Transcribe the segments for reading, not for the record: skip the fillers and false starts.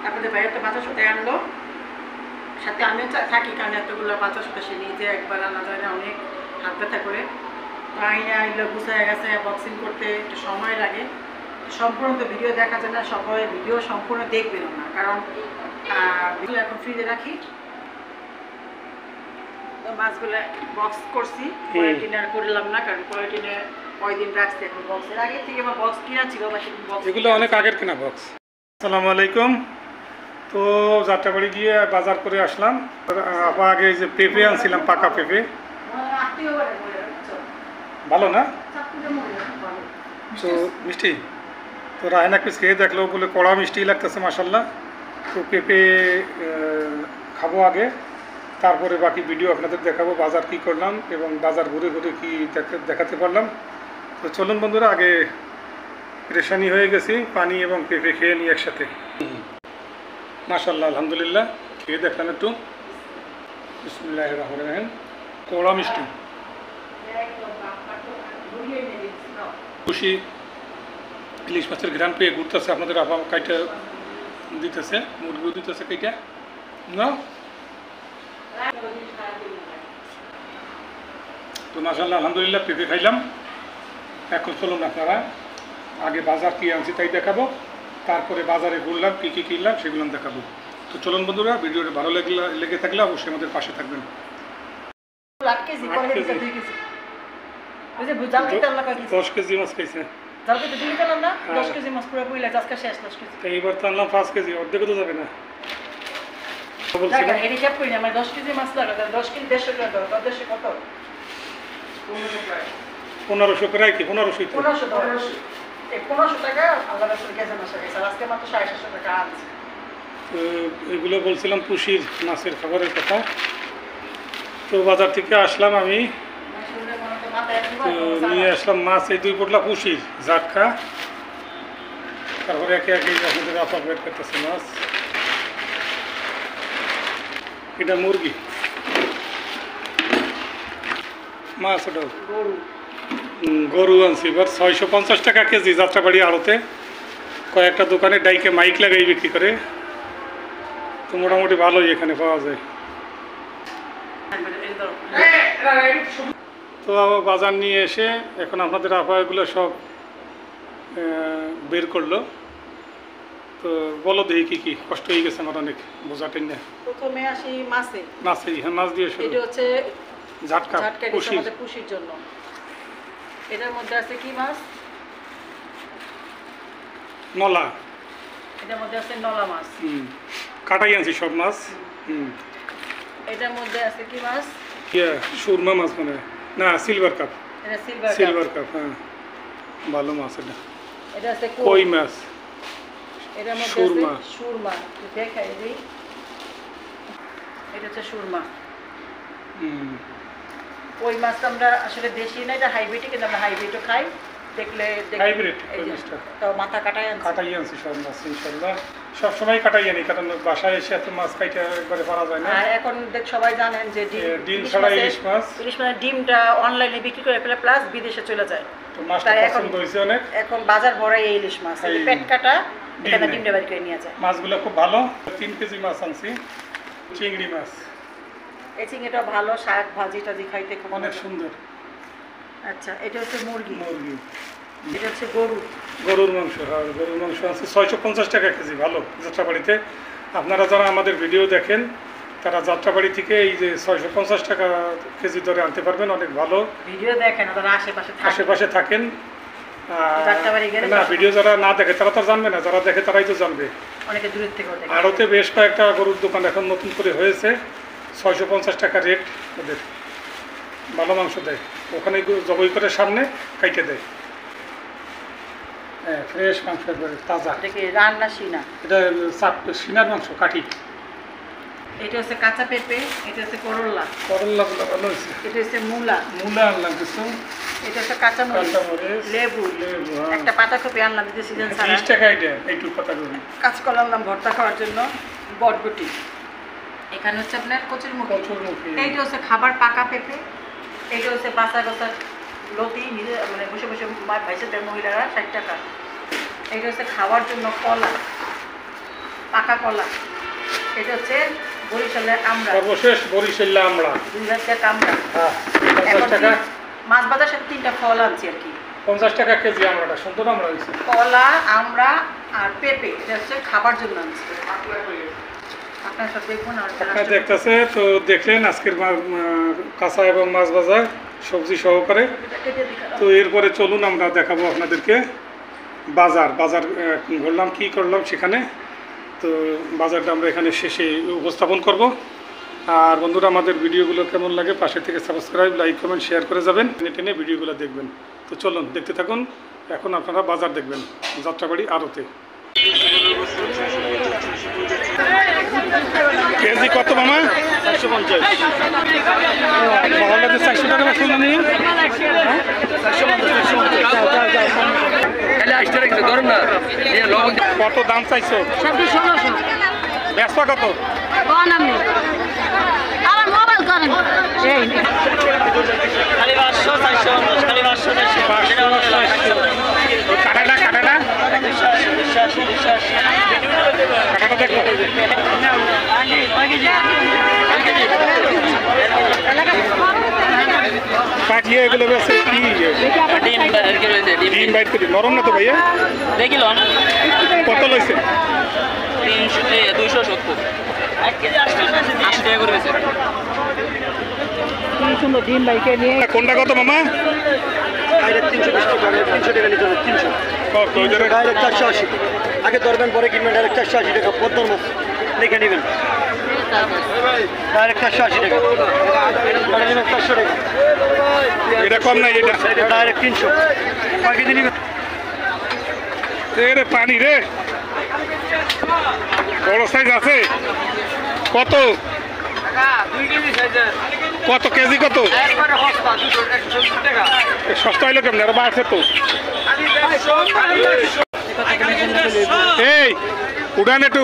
আপনাদের ভাইয়ের তো ৫০০ আনলো, সাথে আমিও থাকি, কারণ এতগুলো ৫০০ সে নিজে একবার আনা যায় না, অনেক হাত ব্যথা করে। আইনে আইলো গুছায় গেছে, বক্সিং করতে একটু সময় লাগে। সম্পূর্ণ তো ভিডিও দেখা যায় না, সবাই ভিডিও সম্পূর্ণ দেখবেন না, কারণ ভিডিও এখন ফ্রিজে রাখি। তো মাছগুলো বক্স করছি, কোয়ালিটিনে আর করলাম না, কারণ কোয়ালিটিনে কয়দিন রাখছি, এখন বক্সের আগে থেকে আমার বক্স কিনা ছিল, এগুলো অনেক আগের কেনা বক্স। আসসালামু আলাইকুম। তো যাত্রাবাড়ি গিয়ে বাজার করে আসলাম। আপা আগে যে পেঁপে আনছিলাম, পাকা পেঁপে, ভালো না তো মিষ্টি। তো রায়না পিস খেয়ে দেখলো, বলে কড়া মিষ্টি লাগতেছে মাসাল্লাহ। তো পেঁপে খাবো আগে, তারপরে বাকি ভিডিও আপনাদের দেখাবো বাজার কি করলাম এবং বাজার ঘুরে ঘুরে কি দেখাতে পারলাম। তো চলুন বন্ধুরা, আগে পরেশানি হয়ে গেছি, পানি এবং পেঁপে খেয়ে নিই একসাথে। মাশাআল্লাহ, আলহামদুলিল্লাহ। খেয়ে দেখলাম একটু। বিসমিল্লাহির রহমানির রহিম। কড়া মিষ্টি, খুশি। ইলিশ মাছের ঘ্রাণ পেয়ে ঘুরতেছে, আপনাদের আপা কাইটা দিতেছে, মুরগিও দিতেছে কাইটা না। তো মাশাআল্লাহ, আলহামদুলিল্লাহ, পেঁপে খাইলাম। এখন চলুন আপনারা আগে বাজার কি আনছি তাই দেখাবো, তারপরে বাজারে ঘুরলাম, কী কী কিনলাম সেগুলো দেখাবো। তো চলুন বন্ধুরা, ভিডিওটা ভালো লেগে থাকলে অবশ্যই আমাদের পাশে থাকবেন। 10 কেজি মাছ খাইছে। এইবার তো আনলাম 5 কেজি, অর্ধেক তো যাবে না। 1500 করে কি 1500 টাকা আল্লাহ রাসূল গেছে মাসে গেছে, আজকে মাত্র 750 টাকা আছে। তো এগুলো বলছিলাম পুশির মাছের খাবারের কথা। তো বাজার থেকে আসলাম আমি, তো নিয়ে আসলাম মাছ, এই 2 পোটলা পুশির জাটকা। তারপরে একে একে আপনাদের আপা বের করতেছে মাছ। এটা মুরগি মাছ, ওটা গরু আনছি। এবার 650 টাকা কেজি যাত্রাবাড়ি আড়তে। কয়েকটা দোকানে ডাইকে মাইক লাগাই বিক্রি করে, তো মোটামুটি ভালোই এখানে পাওয়া যায়। তো বাজার নিয়ে এসে এখন আপনাদের আপা এগুলো সব বের করলো। তো বলো দেখি কি কি কষ্ট হয়ে গেছে আমার অনেক বোঝা টেনে। প্রথমে আসি মাছে। হ্যাঁ, মাছ দিয়ে শুরু। এটা হচ্ছে ঝাটকা পুশির জন্য। এটার মধ্যে আছে কি মাছ? নলা। এটার মধ্যে আছে নলা মাছ। কাটাই আনছি সব মাছ। এটার মধ্যে আছে কি মাছ? সুরমা মাছ, মানে না সিলভার কাপ। এটা সিলভার কাপ, হ্যাঁ, ভালো মাছ। এটা আছে কই মাছ। এটার মধ্যে আছে সুরমা। দেখাই দিই, এটা হচ্ছে সুরমা। ওই মাছ আমরা আসলে দেশি না, এটা হাইব্রিড, কিন্তু আমরা হাইব্রিডও খাই। দেখলে হাইব্রিড তো মাথা কাটাই আনছি সব মাছ ইনশাআল্লাহ। সবসময় কাটাই আনি, কারণ বাসায় এসে এত মাছ কাইটা একবারে পারা যায় না। আর এখন সবাই জানেন যে ডিম ছাড়া ইলিশ মাছ, ডিমটা অনলাইনে বিক্রি করে ফেলে, প্লাস বিদেশে চলে যায়। তো মাছটা পছন্দ হইছে অনেক। এখন বাজার ভরা এই ইলিশ মাছ, পেট কাটা, এখানে ডিমটা বের করে নিয়ে যায়। মাছগুলো খুব ভালো। 3 কেজি মাছ আনছি। চিংড়ি মাছ, এই চিংড়িটা ভালো, শাক ভাজি টাজি খাইতে খুব অনেক সুন্দর। আচ্ছা, এটা হচ্ছে মুরগি। এটা হচ্ছে গরুর মাংস। হ্যাঁ, গরুর মাংস আছে 650 টাকা কেজি, ভালো যাত্রাবাড়িতে। আপনারা যারা আমাদের ভিডিও দেখেন তারা যাত্রাবাড়ি থেকে এই যে 650 টাকা কেজি দরে আনতে পারবেন, অনেক ভালো। ভিডিও দেখেন, তারা আশেপাশে থাকেন না। ভিডিও যারা না দেখে তারা তো জানবে না, যারা দেখে তারাই তো জানবে। অনেকে দূরের থেকে দেখে। আড়তে বেশ কয়েকটা গরুর দোকান এখন নতুন করে হয়েছে, 650 টাকা রেট ওদের। ভালো মাংস দেয় ওখানে, জবাই করে সামনে কাইটে দেয়। হ্যাঁ, ফ্রেশ মাংস, তাজা। রান্না সিনা, এটা সিনার মাংস, কাঠি। এটা হচ্ছে কাঁচা পেঁপে, এটা হচ্ছে করলা। করলাগুলো ভালো হয়েছে। এটা হচ্ছে মূলা আনলাম কিছু। এটা হচ্ছে কাঁচা মরিচ, লেবু, একটা পাতাকপি আনলাম, এটা সিজন ছাড়া। 30 টাকা এটা, একটু পাতাকপি। কাঁচকলা আনলাম ভর্তা খাওয়ার জন্য, বটবটি। এখানে হচ্ছে আপনার কচুরমুখী। এইটা হচ্ছে খাবার পাকা পেঁপে। এইটা হচ্ছে বাসা গোসা লতি, নিজে মানে বসে বসে ভাইসে দেয় মহিলারা, 60 টাকা। এইটা হচ্ছে খাওয়ার জন্য কলা, পাকা কলা। এটা হচ্ছে বরিশালের আমরা, সর্বশেষ বরিশাল্লা আমরা 2000 টাকা আমরা। হ্যাঁ 50 এখন টাকা মাছ বাজার সাথে 3টা ফল আনছি আর কি। 50 টাকা কেজি আমরাটা সুন্দর আমরা হয়েছে। কলা, আমরা আর পেঁপে, এটা হচ্ছে খাবার জন্য আনছি। আপনার সব দেখুন আর আপনারা দেখতেছে তো দেখলেন আজকের কাঁচা এবং মাছ বাজার সবজি সহকারে। তো এরপরে চলুন আমরা দেখাবো আপনাদেরকে বাজার ঘুরলাম কী করলাম সেখানে। তো বাজারটা আমরা এখানে শেষে উপস্থাপন করব। আর বন্ধুরা আমাদের ভিডিওগুলো কেমন লাগে পাশে থেকে সাবস্ক্রাইব, লাইক, কমেন্ট, শেয়ার করে যাবেন, টেনে ভিডিওগুলো দেখবেন। তো চলুন দেখতে থাকুন। এখন আপনারা বাজার দেখবেন যাত্রাবাড়ি আড়তে। কেজি কত মামা? 450। মহল্লাতে 400 টাকা বেশি না নিয়ে কত দাম চাইছো? ব্যস্ত কত? আমার মোবাইল করেন কাটাটা কাটাটা দেখো কাটিয়ে এগুলো বেশ কি ডিম বাইট করি নরম না তো ভাইয়া? দেখিল কত লইছে? 270 1 কেজি 80 টাকা করে বেচে। কি সুন্দর ডিম বাইকে নিয়ে। কোনটা কত মামা? ডাইরেক্ট 320 টাকা, 300 টাকা নিতে হবে, 300 ডাইরেক্ট 480। আগে ধরবেন পরে কিনবেন, ডাইরেক্ট 480 টাকা পদ্মর মাছ দেখে নেবেন। ডাইরেক্ট 480 টাকা, এটা নেবেন 400 টাকা। এটা কম নাই, এটা ডাইরেক্ট 300। কয় কেজি নেবেন? রে পানি রে বড় সাইজ আছে কত? 2 কেজি সাইজের। কত কেজি কত? একবারে সস্তা 270 টাকা। সস্তা হইলো কেমন? আর বাড়ছে তো। এই উড়ান একটু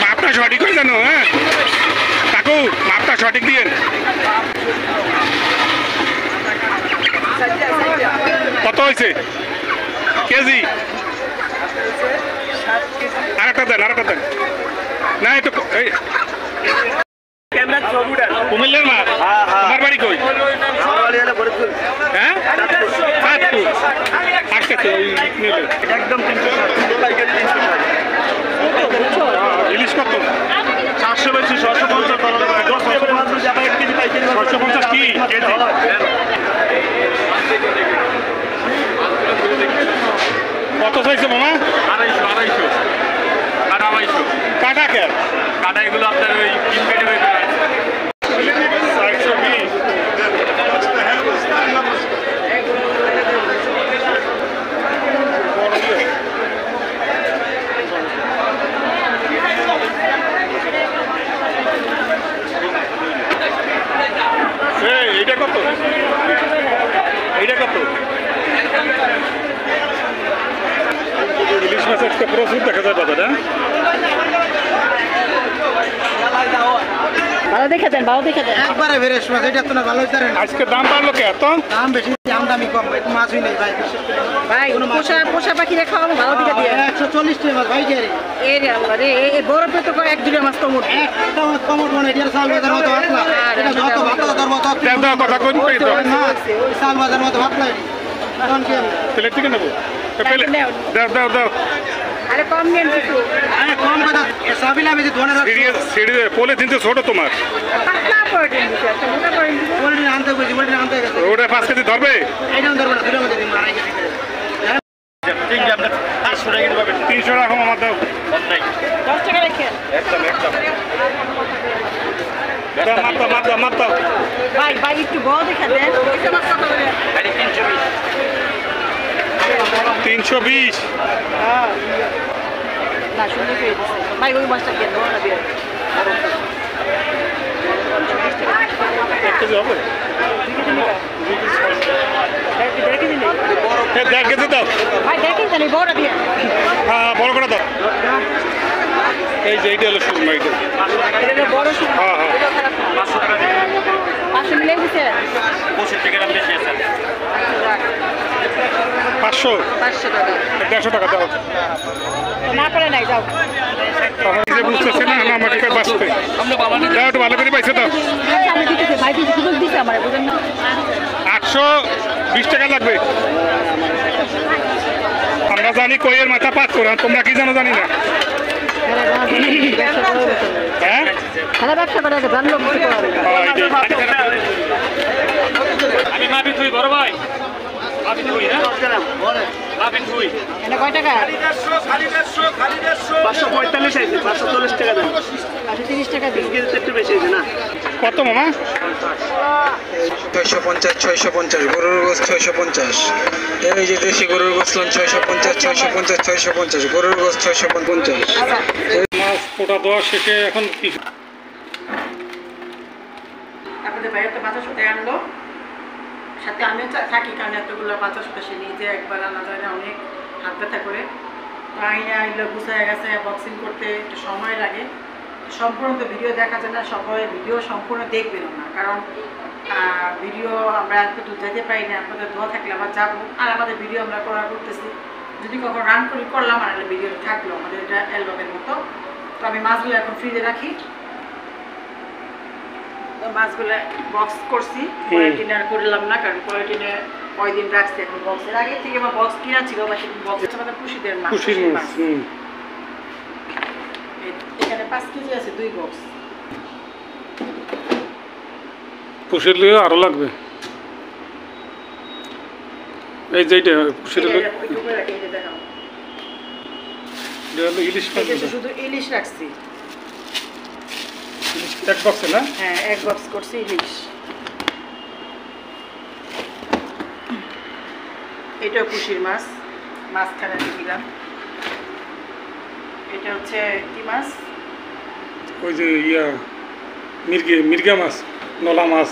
মাপটা সঠিক হয়ে জানো? হ্যাঁ কাকু মাপটা সঠিক দিয়েন। কত হয়েছে কেজি? আরেকটা দেন না একটু কুমিল্লার মাছ। তোমার বাড়ি কই? হ্যাঁ আচ্ছা তো একদম 360। ইলিশ কত? 400 বেশি 650 650 কি কেজি? কত চাইছে মামা? 250 কাটা কে? কাটা এগুলো আপনার ওই কিন কেটে বের করে 420। এইটা কত? এইটা কত? ইলিশ মাছ আজকে প্রচুর দেখা যায় বাজারে। ভালো দেখে দেন, ভালো দেখে দেন। একবারে ফ্রেশ মাছ, এটা তো না ভালো হইতারে না। আজকে দাম বাড়লো কে এত? দাম বেশি, আমদামি কম ভাই, মাছই নেই ভাই। ভাই পোষা পাখি রেখা ভালো দিকে দিয়ে 140 টাকা মাছ ভাই কে রে? এই রে আল্লাহ রে, এই বরফে তো 1-2 মাছ কম উঠে। একটা মাছ কমট মনে এটার চাল বাজার মতো ভাতলা। এটা যত ভাত ধরবো তত দাও কথা কোন কই দাও? মাছ ওই চাল বাজার মতো ভাতলা। এখন কি প্লেট থেকে নেবো? দাও দাও। আরে কম নেন কিছু। আরে কম কথা সাবিলা আমি যে ধরে রাখছি। সিঁড়ি পলে তিনটে ছোট তোমার পাতলা করে দিন দিছে, একটা মোটা করে দিন। বলটি আনতে কইছি, বলটি আনতে গেছে। ওটা 5 কেজি ধরবে? এইটা ধরবে না, দুটো মধ্যে দিন মারাই গেছে। ঠিক আছে আপনি 500 টাকা দিতে পারবেন। 300 টাকা আমার দাও। 10 টাকা রেখে। একদম মাপ দাও। ভাই একটু বড় দেখে দেন। এটা মাছ কত করে? 320। হ্যাঁ না সুন্দর করে দিছে ভাই, ওই মাছটা কেন না দিয়ে 1 কেজি হবে? 1.5 কেজি নেই 1.5 কেজি দাও। ভাই, দেখেন জানি বড় দিয়ে। হ্যাঁ বড় করে দাও। এই যে এইটা হলো সুরমা, এইটা এটা বড় শুধু। হ্যাঁ। এটা খারাপ না। 500 মিলাই দিছে। 65 টাকা দাম বেশি আছে। আচ্ছা, রাখ। 500 500 টাকা 150 টাকা দাও। তো না করে নাই যাও তখন যে বুঝতেছে না না আমাকে কই বাঁচতে দাও একটু ভালো করে পাইছে দাও। আচ্ছা আমি দিতেছি ভাই দিতে দিতে আমার বুঝেন না 820 টাকা লাগবে। আমরা জানি কইয়ের মাথা পাত করা, তোমরা কি জানো জানি না। হ্যাঁ খানা ব্যবসা করে জানলো কিছু করে আমি মাপি তুই বড় ভাই মাপি তুই না মাপি তুই এটা কয় টাকা 545 আছে 540 টাকা দেন 30 টাকা দিই একটু বেশি আছে না কত মামা 650 গরুর গোস 650 এই যে দেশি গরুর গোস 650 গরুর গোস 650 মাছ কোটা দেওয়া শেষে এখন কি আপনাদের বাইরে তো 500 টাকা আনলো, সাথে আমিও থাকি কারণ এতগুলো 500 টাকা সে নিজে একবার আনা যায় না, অনেক হাত ব্যথা করে। আইনা এগুলো গুছায় গেছে, বক্সিং করতে একটু সময় লাগে। সম্পূর্ণ তো ভিডিও দেখা যায় না, সবাই ভিডিও সম্পূর্ণ দেখবেন না, কারণ ভিডিও আমরা একটু দূর যেতে পারি না। আপনাদের দোয়া থাকলে আবার যাবো, আর আমাদের ভিডিও আমরা করতেছি, যদি কখন রান করলাম আর ভিডিও থাকলো আমাদের এটা অ্যালবামের মতো। তো আমি মাছগুলো এখন ফ্রিজে রাখি, মাছগুলো বক্স করছি, পলিটিনে আর করলাম না, কারণ পলিটিনে কয়দিন রাখছি, এখন বক্সের আগে থেকে আমার বক্স কিনা ছিল বা সেদিন বক্স আমাদের খুশিদের মাছ। খুশির মাছ এখানে 5 কেজি আছে 2 বক্স। পুষির লিয়ে আরো লাগবে। এই যেটা পুষির লিয়ে ওইটুকু রাখি, এই যে দেখাও, ইলিশ মাছ এই যে শুধু ইলিশ রাখছি। এক বক্সে না হ্যাঁ 1 বক্স করছি ইলিশ। এটা খুশির মাছ, মাছখানে দিলাম। এটা হচ্ছে কি মাছ? ওই যে ইয়া মির্গা মাছ, নলা মাছ,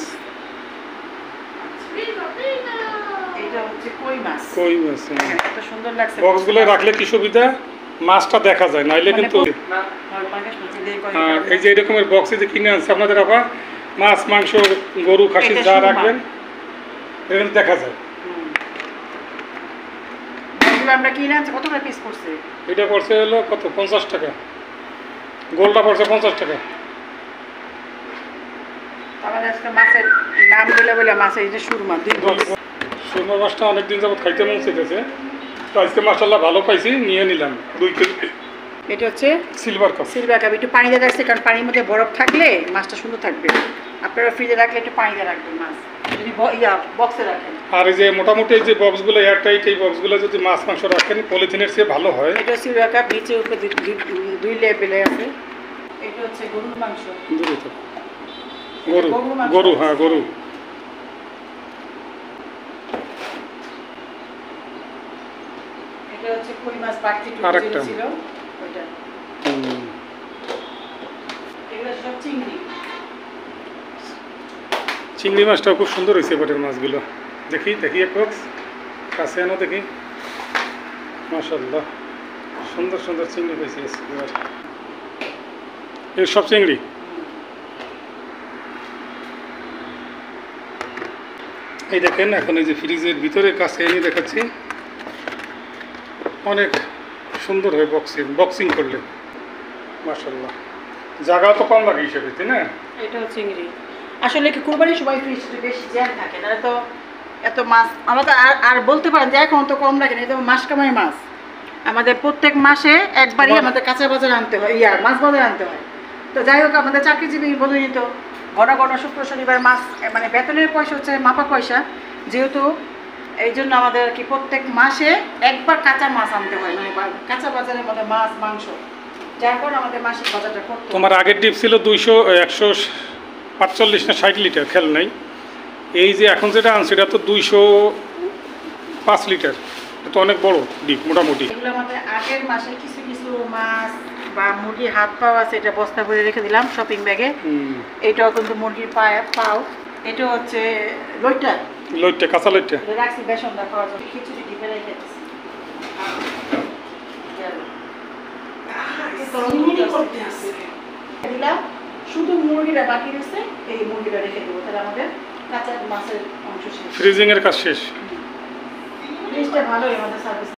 এটা হচ্ছে কই মাছ। কই মাছ। হ্যাঁ, কত সুন্দর লাগছে। বক্সগুলো রাখলে কি সুবিধা, মাছটা দেখা যায়, নাইলে কিন্তু। আর এই যে এরকমের বক্সে যে কিনে আনছে আপনাদের আবার মাছ মাংস গরু খাসি যা রাখবেন এখানে দেখা যায়। আমরা কিনে আনছি, কত করে পিস করছে? এটা পড়ছে হলো কত 50 টাকা, গোলটা পড়ছে 50 টাকা। আমাদের আজকে মাছের নাম বলে মাছের এই যে সুরমা 2 বক্স। সুরমা মাছটা অনেকদিন যাবত খাইতে মন চাইতেছে, তো আজকে মাশাআল্লাহ ভালো পাইছি, নিয়ে নিলাম 2 কেজি। এটা হচ্ছে সিলভার কাপ। সিলভার কাপ, একটু পানিতে রাখছি কারণ পানির মধ্যে বরফ থাকলে মাছটা সুন্দর থাকবে। আপনারা ফ্রিজে রাখলে একটু পানিতে রাখবেন মাছ, যদি বক্সে রাখেন। আর এই যে মোটামুটি এই যে বক্সগুলো এয়ারটাইট, এই বক্সগুলো যদি মাছ মাংস রাখেন পলিথিনের চেয়ে ভালো হয়। এটা সিলভার কাপ, নিচে উপরে 2 লেভেলে আছে। এটা হচ্ছে গরুর মাংস। দূরে তো গরু, গরু, হ্যাঁ গরু। এটা হচ্ছে কই মাছ বাড়তি আরেকটা ছিল ওইটা। এগুলো সব চিংড়ি। চিংড়ি মাছটাও খুব সুন্দর হয়েছে এবারের মাছগুলো। দেখি এক বক্স কাছে আনো দেখি, মাশাআল্লাহ সুন্দর সুন্দর চিংড়ি পেয়েছি এবার। এই সব চিংড়ি এই দেখেন। এখন এই যে ফ্রিজের ভিতরে কাছে এনে দেখাচ্ছি, অনেক সুন্দর হয় বক্সিং করলে মাশাআল্লাহ। জায়গাও তো কম লাগে হিসেবে, তাই না? এটা হচ্ছে চিংড়ি। আসলে কি কুরবানির সময় ফ্রিজটা বেশি জ্যাম থাকে না, তো এত মাছ আমরা তো আর বলতে পারেন যে এখন তো কম রাখেন, এটা মাস কামাই মাছ। আমাদের প্রত্যেক মাসে একবারই আমাদের কাঁচা বাজার আনতে হয়, মাছ বাজার আনতে হয়। তো যাই হোক, আমাদের চাকরিজীবী বলে নিত ঘন ঘন শুক্র শনিবার মাছ, মানে বেতনের পয়সা হচ্ছে মাপা পয়সা, যেহেতু এই জন্য আমাদের আর কি প্রত্যেক মাসে একবার কাঁচা মাছ আনতে হয়, মানে কাঁচা বাজারের মধ্যে মাছ মাংস, যার পর আমাদের মাসিক বাজারটা করতে হয়। তোমার আগের ডিপ ছিল 145 না 60 লিটার, খেল নাই। এই যে এখন যেটা আনছে এটা তো 205 লিটার, এটা তো অনেক বড় ডিপ মোটামুটি। এগুলো আমাদের আগের মাসে কিছু কিছু মাছ বা মুরগির হাত পাও আছে, এটা বস্তা করে রেখে দিলাম শপিং ব্যাগে। এটাও কিন্তু মুরগির পাও। এটা হচ্ছে লইট্টা, কাঁচা লইট্টা রাখছি বেসন খাওয়ার জন্য, খিচুড়ি ডিপে রেখে দিচ্ছি। দিলাম শুধু মুরগিটা বাকি রয়েছে, এই মুরগিটা রেখে দেবো, তাহলে আমাদের কাঁচা মাছের অংশ শেষ। ফ্রিজিং এর কাজ শেষ। জিনিসটা ভালোই আমাদের সার্ভিস